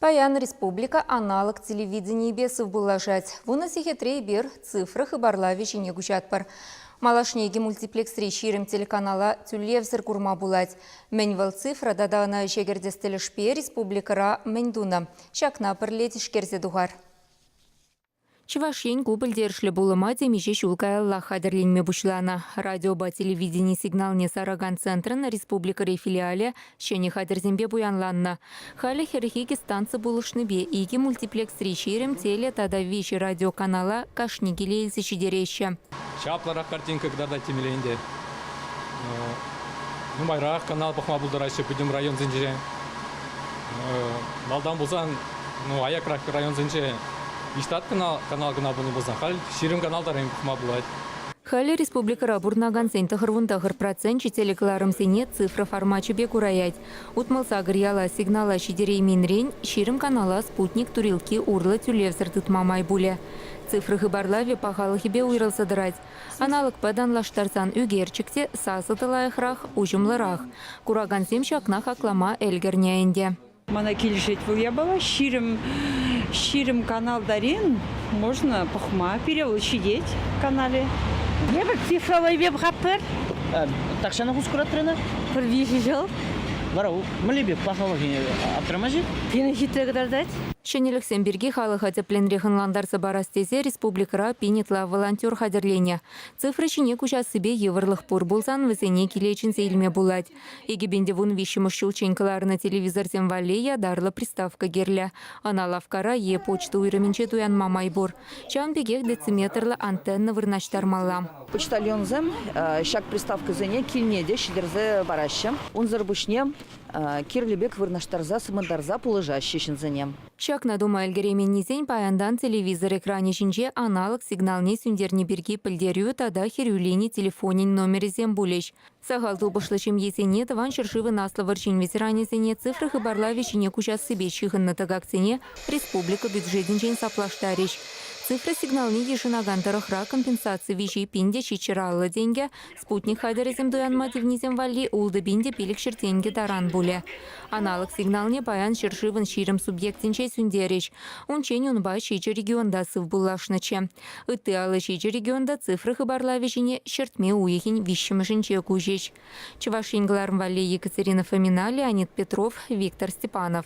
Паян республика аналог телевидения бесов булажать. Вуна сихетрей бир цифры хыбарлави жіне күшатпар. Малашнеги мультиплекс ширим телеканала тюлевзір курма булать. Меньвал цифра дадана жегердестелешпе республикара мендуна. Шакна пірлетішкерзе дугар. Чувашень губылдершлі булыма демеже шулкаялла хадерленме бушлана. Радио ба телевидение сигналне Сараган центрын республикаре филиале шене хадерзембе буянланна. Халі херхеги станцы булышны бе иги мультиплекс решерем теле тада вещи радиоканала кашнигиле изышидереща. Шаплара картинка когда-то темеленде. Майрах канал пахма булдарайшы будем район зенже. Малдан булсан, аякрак район зенже. Иштат канал гына буны болса, хал ширим каналдар эми пахма булайт. Халі республикара бурнаган сен тахырвундахыр процент чителекларым сене цифра формачы бе курайять. Утмалса гыряла сигнала шидерей минрень, ширим канала спутник турилки урла тюлевзір тытмамай буле. Цифры хыбарлаве пахалых бе уйрылса дырать. Аналог падан лаштарсан үгерчикте сасытылайхрах, ужымлырах. Кураган сем шакнах аклама эльгерняенде. Мана келешет был я была ширим канал дарин, можно пахма перелучидеть в канале. Не бір цифровой веб хаппер. Такшана хускуратрена? Бір вижу жыл. Барау, млебе пахалыгы атрамажи? Пені хитрегдар дать. Шенелік сенберге халық атепленрехін ландарсы барастезе республикара пинетла волонтер хадерлене. Цифры шіне күшасы бе еврлық пұр болсан весене келечин сейлме булать. Егебенде вун вишімі шулченкаларына телевизорсен валея дарлы приставка герлі. Аналавкара е почта уйрыменче туян мамай бур. Чан бегех дециметрлы антенна вырнаштармалла. Почтальонзем, шак приставка зене кильнеде шидерзе бараща. Унзыр бушне кирлебек вырнаштарза сымандарза пулыжащи шинзенем. Шак на дома эльгеременнизен паяндан телевизор экране шинче аналог сигналне сүндерне берге пілдерю тада херюлени телефонин номерезен булеш. Сағал тубышлышым есене таван шыршывы наслы варчин ветеранезене цифры хыбарлави шине кучасы бешіғынны тагакцене республика бюджетінчен саплаштариш. Цифра сигнални ешынагантарахра компенсации вижи пинде чичираллы деньги, спутник хайдерезем дуянма дивнизем валли улды бинде пилик шертенге даран буле. Аналог сигналне баян шыршывын ширым субъектинче сүндереш. Унчен унба шичи регионда сыв булашныче. Ыты алы шичи регионда цифры хыбарлавишине шертме уехин вишшимышинче кужеш. Чувашингларм валли Екатерина Фомина, Леонид Петров, Виктор Степанов.